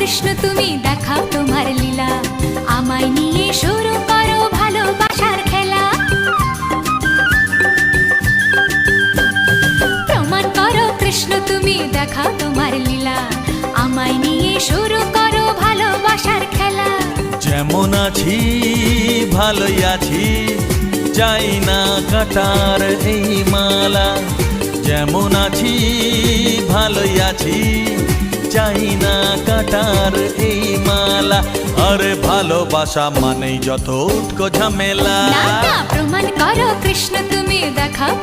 কৃষ্ণ তুমি দেখাও তোমার লীলা, আমায় নিয়ে শুরু করো ভালোবাসার খেলা। প্রমাণ করো কৃষ্ণ তুমি দেখাও তোমার লীলা, আমায় নিয়ে শুরু করো ভালোবাসার খেলা। যেমন আছি ভালোই আছি, চাই না কাটার এই মালা। যেমন আছি ভালোই আছি, চাই না কাটার এই মালা। আরে ভালোবাসা মানেই যত উটকো ঝামেলা। না না, প্রমাণ করো কৃষ্ণ তুমি দেখাও